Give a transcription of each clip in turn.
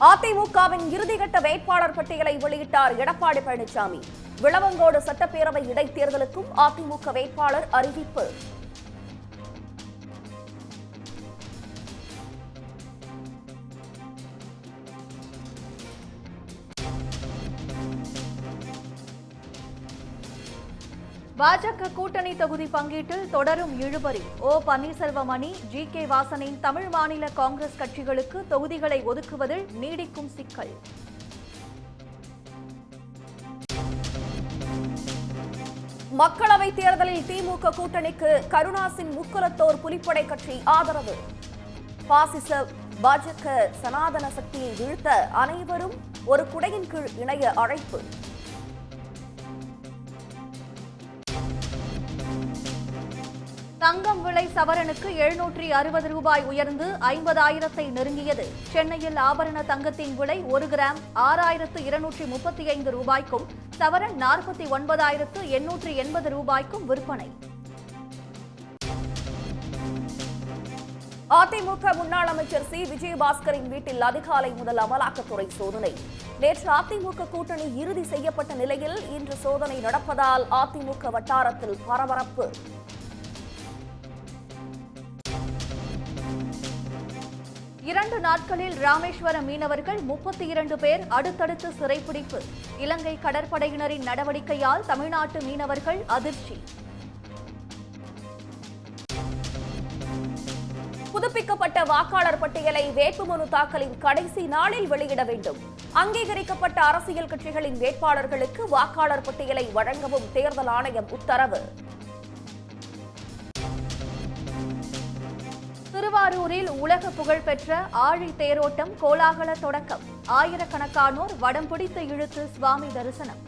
அதிமுகவின் இறுதிக்கட்ட வேட்பாளர் பட்டியலை வெளியிட்டார் எடப்பாடி பழனிசாமி. விளவங்கோடு சட்டப்பேரவை இடைத்தேர்தலுக்கும் அதிமுக வேட்பாளர் அறிவிப்பு. பாஜக கூட்டணி தொகுதி பங்கீட்டில் தொடரும் இழுபறி. ஓ பன்னீர்செல்வம் அணி, ஜி.கே. வாசனின் தமிழ் மாநில காங்கிரஸ் கட்சிகளுக்கு தொகுதிகளை ஒதுக்குவதில் நீடிக்கும் சிக்கல். மக்களவைத் தேர்தலில் திமுக கூட்டணிக்கு கருணாசின் முக்குலத்தோர் புலிப்படை கட்சி ஆதரவு. பாசிச பாஜக சனாதன சக்தியை வீழ்த்த அனைவரும் ஒரு குடையின் கீழ் இணைய அழைப்பு. தங்கம் விலை சவரனுக்கு 760 ரூபாய் உயர்ந்து 50,000-ஐ நெருங்கியது. சென்னையில் ஆபரண தங்கத்தின் விலை 1 கிராம் 6,235 ரூபாய்க்கும் சவரன் 49,880 ரூபாய்க்கும் விற்பனை. அதிமுக முன்னாள் அமைச்சர் சி. விஜயபாஸ்கரின் வீட்டில் அதிகாலை முதல் அமலாக்கத்துறை சோதனை. நேற்று அதிமுக கூட்டணி இறுதி செய்யப்பட்ட நிலையில் இன்று சோதனை நடப்பதால் அதிமுக வட்டாரத்தில் பரபரப்பு. 2 நாட்களில் ராமேஸ்வரம் மீனவர்கள் 32 பேர் அடுத்தடுத்து சிறைப்பிடிப்பு. இலங்கை கடற்படையினரின் நடவடிக்கையால் தமிழ்நாட்டு மீனவர்கள் அதிர்ச்சி. புதுப்பிக்கப்பட்ட வாக்காளர் பட்டியலை வேட்புமனு தாக்கலின் கடைசி நாளில் வெளியிட வேண்டும். அங்கீகரிக்கப்பட்ட அரசியல் கட்சிகளின் வேட்பாளர்களுக்கு வாக்காளர் பட்டியலை வழங்கவும் தேர்தல் ஆணையம் உத்தரவு. திருவாரூரில் உலக புகழ்பெற்ற ஆழி தேரோட்டம் கோலாகல தொடக்கம். ஆயிரக்கணக்கானோர் வடம் பிடித்து இழுத்து சுவாமி தரிசனம்.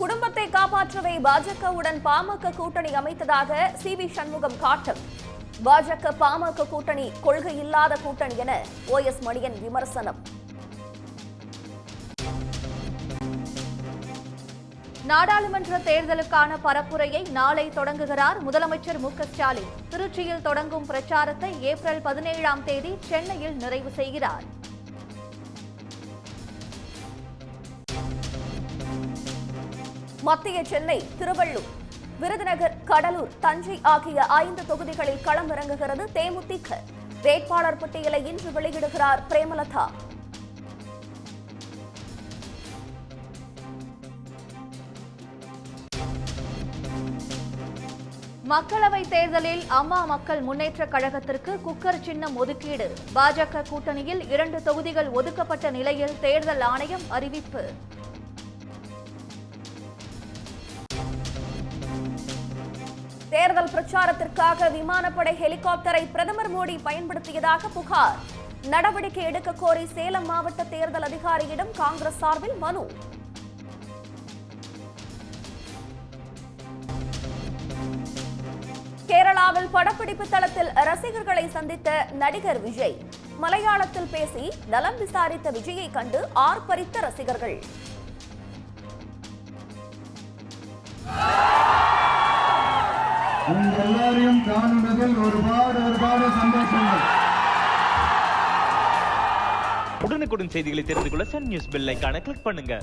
குடும்பத்தை காப்பாற்றவே பாஜகவுடன் பாமக கூட்டணி அமைத்ததாக சி.வி. சண்முகம் காட்டம். பாஜக பாமக கூட்டணி கொள்கை இல்லாத கூட்டணி என ஓ.எஸ். மணியன் விமர்சனம். நாடாளுமன்ற தேர்தலுக்கான பரப்புரையை நாளை தொடங்குகிறார் முதலமைச்சர் மு.க. ஸ்டாலின். திருச்சியில் தொடங்கும் பிரச்சாரத்தை ஏப்ரல் 17ஆம் தேதி சென்னையில் நிறைவு செய்கிறார். மத்திய சென்னை, திருவள்ளூர், விருதுநகர், கடலூர், தஞ்சை ஆகிய 5 தொகுதிகளில் களமிறங்குகிறது தேமுதிக. வேட்பாளர் பட்டியலை இன்று வெளியிடுகிறார் பிரேமலதா. மக்களவைத் தேர்தலில் அம்மா மக்கள் முன்னேற்றக் கழகத்திற்கு குக்கர் சின்னம் ஒதுக்கீடு. பாஜக கூட்டணியில் 2 தொகுதிகள் ஒதுக்கப்பட்ட நிலையில் தேர்தல் ஆணையம் அறிவிப்பு. தேர்தல் பிரச்சாரத்திற்காக விமானப்படை ஹெலிகாப்டரை பிரதமர் மோடி பயன்படுத்தியதாக புகார். நடவடிக்கை எடுக்க கோரி சேலம் மாவட்ட தேர்தல் அதிகாரியிடம் காங்கிரஸ் சார்பில் மனு. கேரளாவில் படப்பிடிப்பு தளத்தில் ரசிகர்களை சந்தித்த நடிகர் விஜய். மலையாளத்தில் பேசி நலம் விசாரித்த விஜயை கண்டு ஆர்ப்பரித்த ரசிகர்கள். எல்லாரையும் காணுவதில் ஒருபாடு சந்தோஷங்கள். உடனுக்குடன் செய்திகளை தெரிந்து கொள்ள சன் நியூஸ் பெல் ஐகானை கிளிக் பண்ணுங்க.